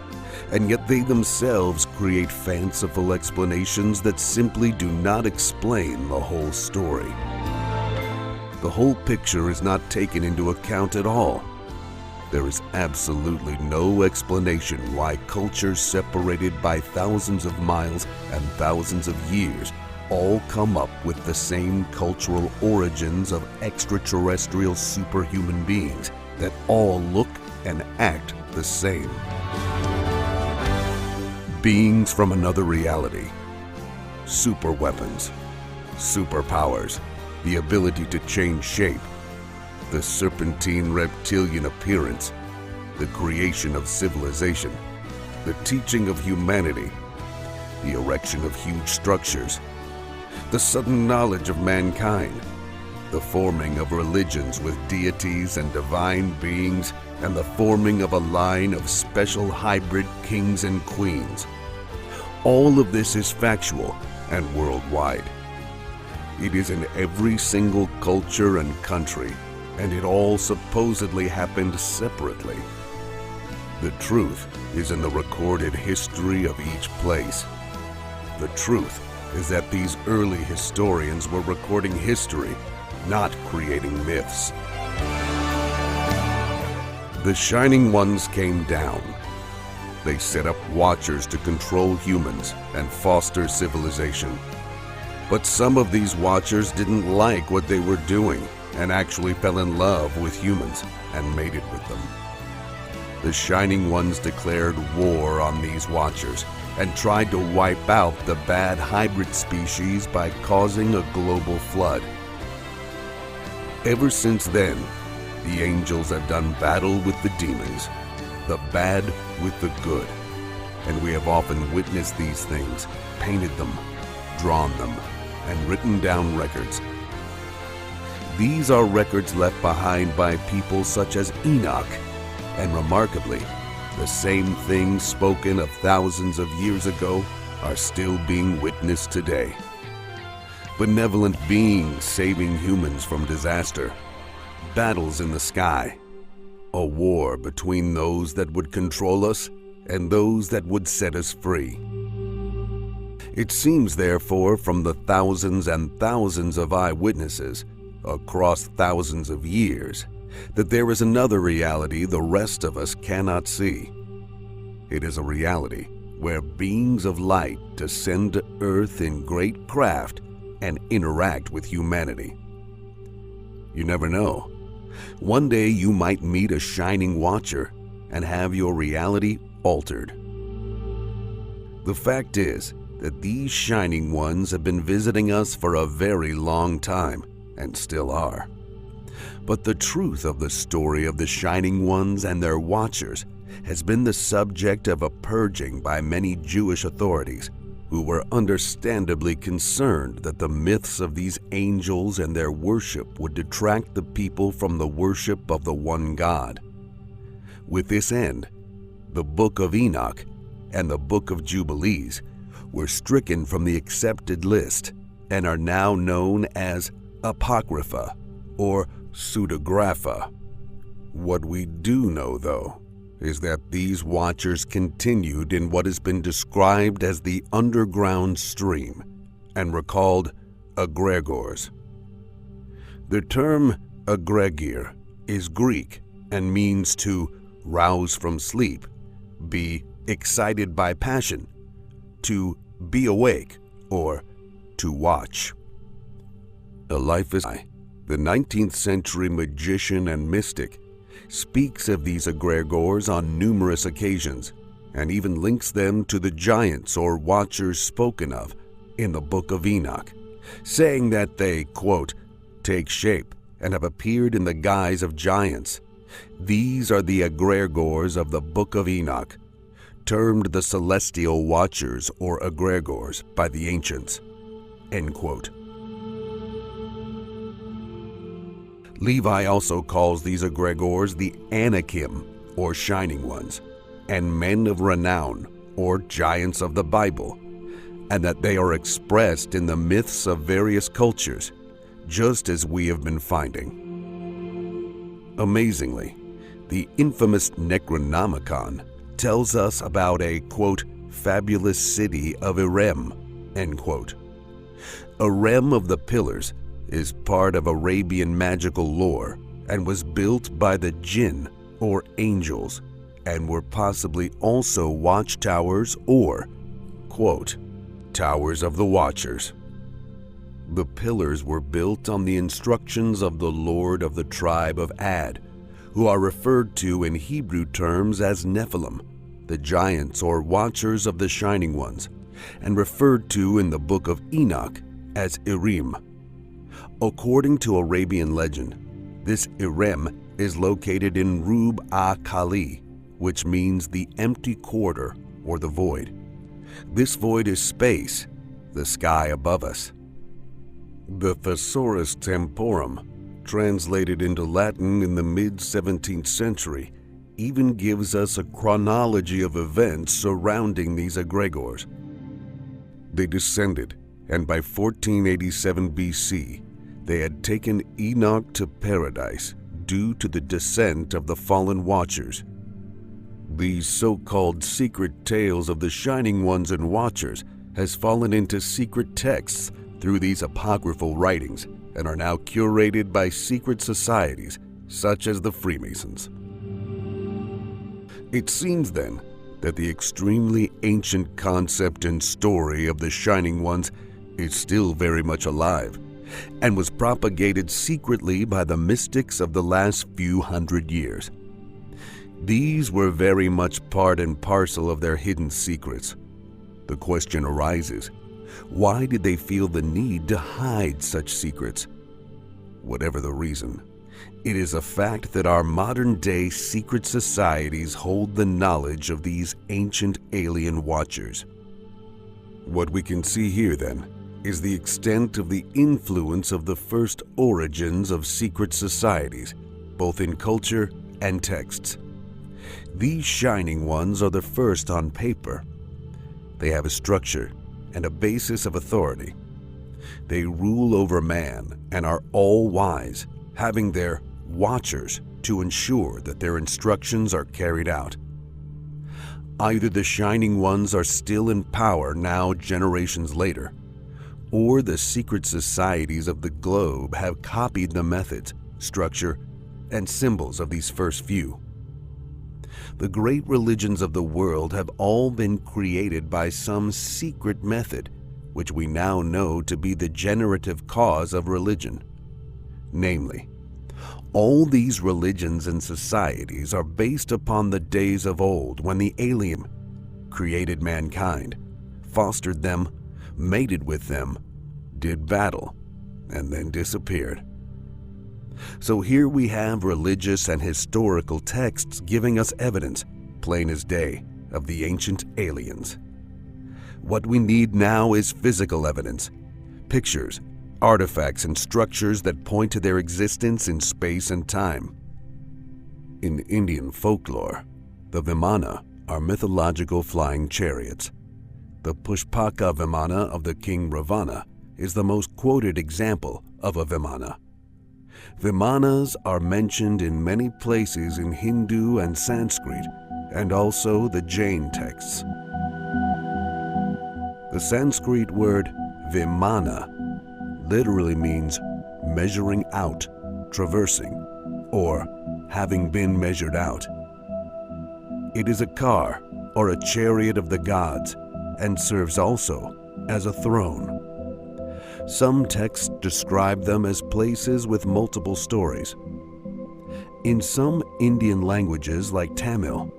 Speaker 1: and yet they themselves create fanciful explanations that simply do not explain the whole story. The whole picture is not taken into account at all. There is absolutely no explanation why cultures separated by thousands of miles and thousands of years all come up with the same cultural origins of extraterrestrial superhuman beings that all look and act the same. Beings from another reality, super weapons, superpowers, the ability to change shape, the serpentine reptilian appearance, the creation of civilization, the teaching of humanity, the erection of huge structures, the sudden knowledge of mankind, the forming of religions with deities and divine beings, and the forming of a line of special hybrid kings and queens. All of this is factual and worldwide. It is in every single culture and country, and it all supposedly happened separately. The truth is in the recorded history of each place. The truth is that these early historians were recording history, not creating myths. The Shining Ones came down. They set up watchers to control humans and foster civilization. But some of these watchers didn't like what they were doing and actually fell in love with humans and mated with them. The Shining Ones declared war on these watchers and tried to wipe out the bad hybrid species by causing a global flood. Ever since then, the angels have done battle with the demons, the bad with the good, and we have often witnessed these things, painted them, drawn them, and written down records. These are records left behind by people such as Enoch, And remarkably, the same things spoken of thousands of years ago are still being witnessed today. Benevolent beings saving humans from disaster, battles in the sky, a war between those that would control us and those that would set us free. It seems, therefore, from the thousands and thousands of eyewitnesses across thousands of years, that there is another reality the rest of us cannot see. It is a reality where beings of light descend to Earth in great craft and interact with humanity. You never know. One day you might meet a shining watcher and have your reality altered. The fact is that these shining ones have been visiting us for a very long time and still are. But the truth of the story of the shining ones and their watchers has been the subject of a purging by many Jewish authorities who were understandably concerned that the myths of these angels and their worship would detract the people from the worship of the one God. With this end, the Book of Enoch and the Book of Jubilees were stricken from the accepted list and are now known as Apocrypha or Pseudographa. What we do know, though, is that these watchers continued in what has been described as the underground stream and were called egregores. The term egregor is Greek and means to rouse from sleep, be excited by passion, to be awake, or to watch. Eliphas, the 19th century magician and mystic, speaks of these egregores on numerous occasions and even links them to the giants or watchers spoken of in the Book of Enoch, saying that they, quote, take shape and have appeared in the guise of giants. These are the egregores of the Book of Enoch, termed the celestial watchers or egregores by the ancients, end quote. Levi also calls these egregores the Anakim, or shining ones, and men of renown, or giants of the Bible, and that they are expressed in the myths of various cultures, just as we have been finding. Amazingly, the infamous Necronomicon tells us about a, quote, fabulous city of Irem, end quote. Irem of the Pillars is part of Arabian magical lore and was built by the jinn, or angels, and were possibly also watchtowers or, quote, towers of the watchers. The pillars were built on the instructions of the Lord of the tribe of Ad, who are referred to in Hebrew terms as Nephilim, the giants or watchers of the shining ones, and referred to in the Book of Enoch as Irim. According to Arabian legend, this Irem is located in Rub-a-Khali, which means the empty quarter or the void. This void is space, the sky above us. The Thesaurus Temporum, translated into Latin in the mid-17th century, even gives us a chronology of events surrounding these egregores. They descended, and by 1487 BC, they had taken Enoch to paradise due to the descent of the fallen watchers. These so-called secret tales of the shining ones and watchers has fallen into secret texts through these apocryphal writings and are now curated by secret societies such as the Freemasons. It seems then that the extremely ancient concept and story of the shining ones is still very much alive and was propagated secretly by the mystics of the last few hundred years. These were very much part and parcel of their hidden secrets. The question arises, why did they feel the need to hide such secrets? Whatever the reason, it is a fact that our modern-day secret societies hold the knowledge of these ancient alien watchers. What we can see here, then, is the extent of the influence of the first origins of secret societies, both in culture and texts. These shining ones are the first on paper. They have a structure and a basis of authority. They rule over man and are all-wise, having their watchers to ensure that their instructions are carried out. Either the shining ones are still in power now generations later, or the secret societies of the globe have copied the methods, structure, and symbols of these first few. The great religions of the world have all been created by some secret method, which we now know to be the generative cause of religion. Namely, all these religions and societies are based upon the days of old when the alien created mankind, fostered them, mated with them, did battle, and then disappeared. So here we have religious and historical texts giving us evidence, plain as day, of the ancient aliens. What we need now is physical evidence, pictures, artifacts, and structures that point to their existence in space and time. In Indian folklore, the Vimana are mythological flying chariots. The Pushpaka Vimana of the king Ravana is the most quoted example of a Vimana. Vimanas are mentioned in many places in Hindu and Sanskrit, and also the Jain texts. The Sanskrit word Vimana literally means measuring out, traversing, or having been measured out. It is a car or a chariot of the gods and serves also as a throne. Some texts describe them as places with multiple stories. In some Indian languages like Tamil,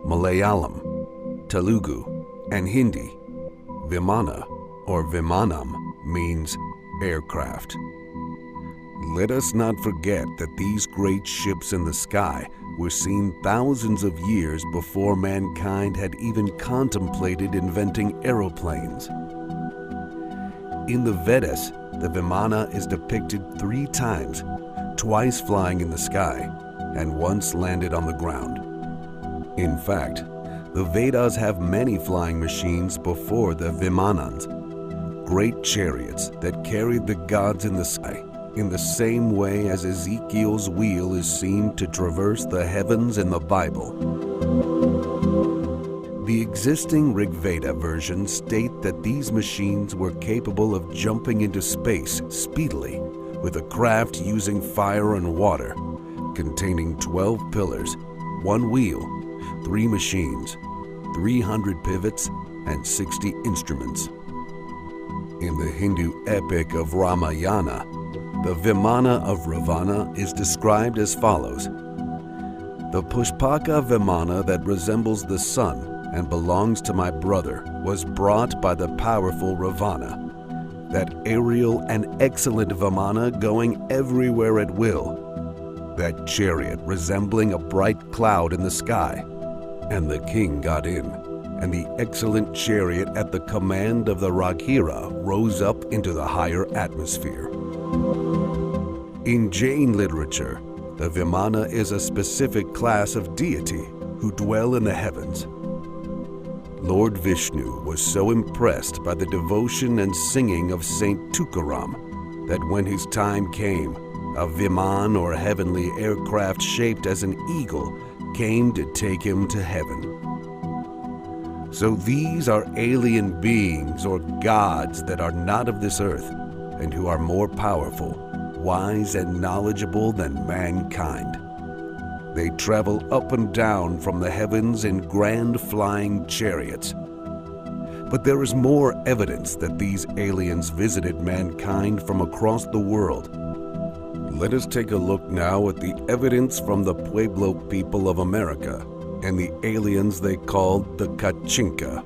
Speaker 1: Malayalam, Telugu, and Hindi, Vimana or Vimanam means aircraft. Let us not forget that these great ships in the sky were seen thousands of years before mankind had even contemplated inventing aeroplanes. In the Vedas, the Vimana is depicted 3 times, twice flying in the sky and once landed on the ground. In fact, the Vedas have many flying machines before the Vimanans, great chariots that carried the gods in the sky, in the same way as Ezekiel's wheel is seen to traverse the heavens in the Bible. The existing Rig Veda versions state that these machines were capable of jumping into space speedily with a craft using fire and water, containing 12 pillars, 1 wheel, 3 machines, 300 pivots, and 60 instruments. In the Hindu epic of Ramayana, the Vimana of Ravana is described as follows. The Pushpaka Vimana that resembles the sun and belongs to my brother was brought by the powerful Ravana, that aerial and excellent Vimana going everywhere at will, that chariot resembling a bright cloud in the sky, and the king got in, and the excellent chariot at the command of the Raghira rose up into the higher atmosphere. In Jain literature, the Vimana is a specific class of deity who dwell in the heavens. Lord Vishnu was so impressed by the devotion and singing of Saint Tukaram that when his time came, a Viman or heavenly aircraft shaped as an eagle came to take him to heaven. So these are alien beings or gods that are not of this earth and who are more powerful, wise, and knowledgeable than mankind. They travel up and down from the heavens in grand flying chariots. But there is more evidence that these aliens visited mankind from across the world. Let us take a look now at the evidence from the Pueblo people of America and the aliens they called the Kachinka.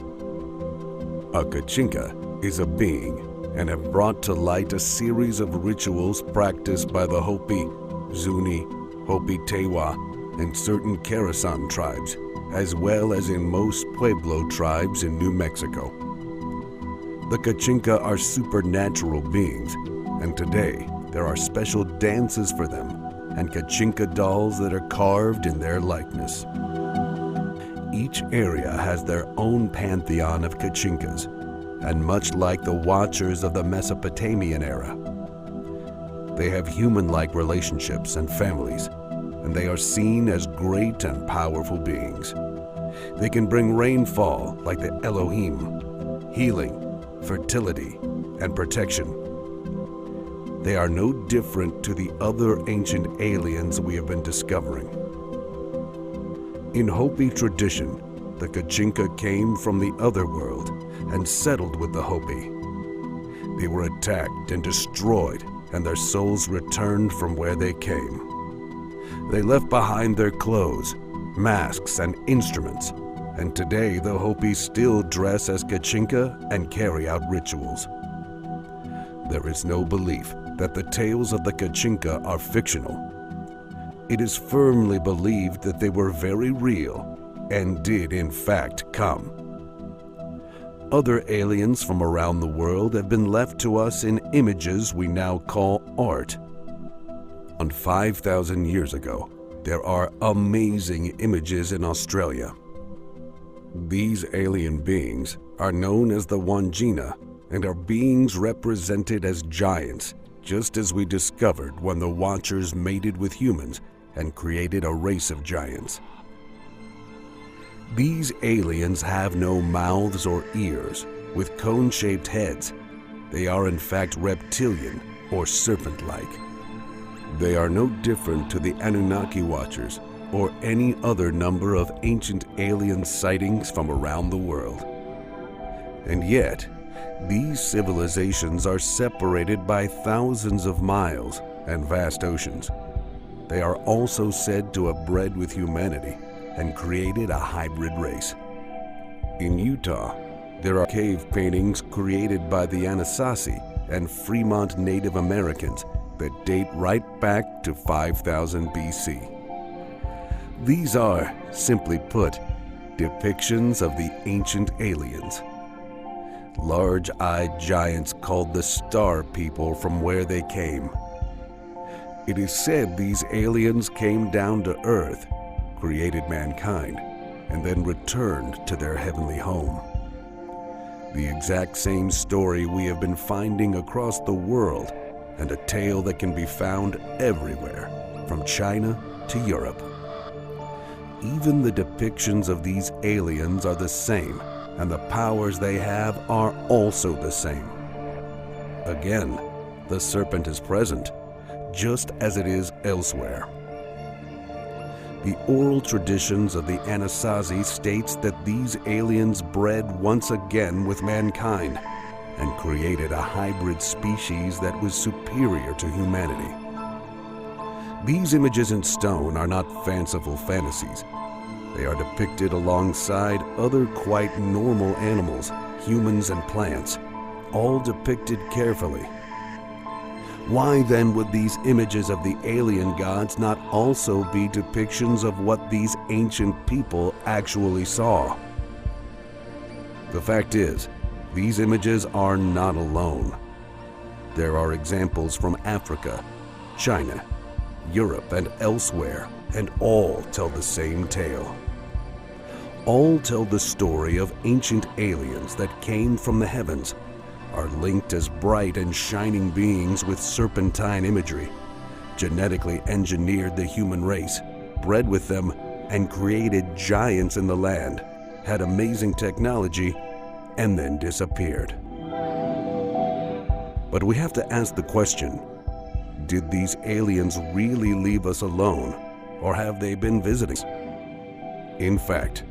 Speaker 1: A Kachinka is a being and have brought to light a series of rituals practiced by the Hopi, Zuni, Hopi Tewa, and certain Karasan tribes, as well as in most Pueblo tribes in New Mexico. The Kachinka are supernatural beings, and today there are special dances for them and Kachinka dolls that are carved in their likeness. Each area has their own pantheon of Kachinkas, and much like the Watchers of the Mesopotamian era, they have human-like relationships and families, and they are seen as great and powerful beings. They can bring rainfall like the Elohim, healing, fertility, and protection. They are no different to the other ancient aliens we have been discovering. In Hopi tradition, the Kachinka came from the other world and settled with the Hopi. They were attacked and destroyed, and their souls returned from where they came. They left behind their clothes, masks, and instruments, and today the Hopi still dress as Kachinka and carry out rituals. There is no belief that the tales of the Kachinka are fictional. It is firmly believed that they were very real and did in fact come. Other aliens from around the world have been left to us in images we now call art. On 5,000 years ago, there are amazing images in Australia. These alien beings are known as the Wandjina and are beings represented as giants, just as we discovered when the Watchers mated with humans and created a race of giants. These aliens have no mouths or ears, with cone-shaped heads. They are in fact reptilian or serpent-like. They are no different to the Anunnaki Watchers or any other number of ancient alien sightings from around the world. And yet, these civilizations are separated by thousands of miles and vast oceans. They are also said to have bred with humanity and created a hybrid race. In Utah, there are cave paintings created by the Anasazi and Fremont Native Americans that date right back to 5000 BC. These are, simply put, depictions of the ancient aliens. Large-eyed giants called the Star People from where they came. It is said these aliens came down to Earth, created mankind, and then returned to their heavenly home. The exact same story we have been finding across the world, and a tale that can be found everywhere, from China to Europe. Even the depictions of these aliens are the same, and the powers they have are also the same. Again, the serpent is present, just as it is elsewhere. The oral traditions of the Anasazi states that these aliens bred once again with mankind and created a hybrid species that was superior to humanity. These images in stone are not fanciful fantasies. They are depicted alongside other quite normal animals, humans and plants, all depicted carefully. Why then would these images of the alien gods not also be depictions of what these ancient people actually saw? The fact is, these images are not alone. There are examples from Africa, China, Europe, and elsewhere, and all tell the same tale. All tell the story of ancient aliens that came from the heavens, are linked as bright and shining beings with serpentine imagery, genetically engineered the human race, bred with them, and created giants in the land, had amazing technology, and then disappeared. But we have to ask the question, did these aliens really leave us alone, or have they been visiting? In fact,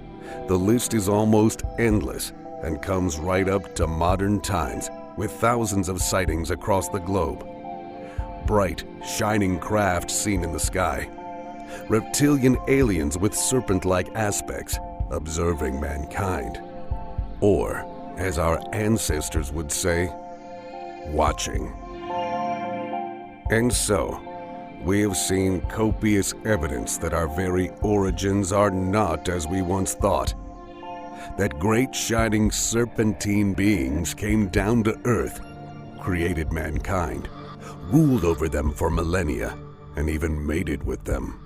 Speaker 1: the list is almost endless and comes right up to modern times with thousands of sightings across the globe. Bright, shining craft seen in the sky. Reptilian aliens with serpent-like aspects observing mankind. Or, as our ancestors would say, watching. And so, we have seen copious evidence that our very origins are not as we once thought. That great shining serpentine beings came down to Earth, created mankind, ruled over them for millennia, and even mated with them.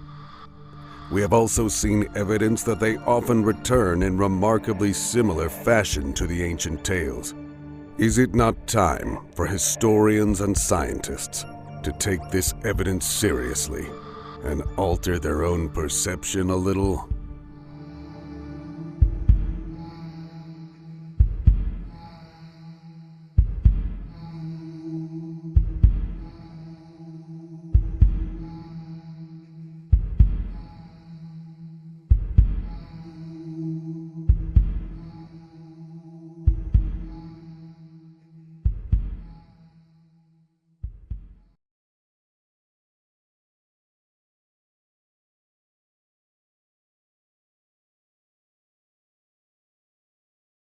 Speaker 1: we have also seen evidence that they often return in remarkably similar fashion to the ancient tales. Is it not time for historians and scientists to take this evidence seriously and alter their own perception a little?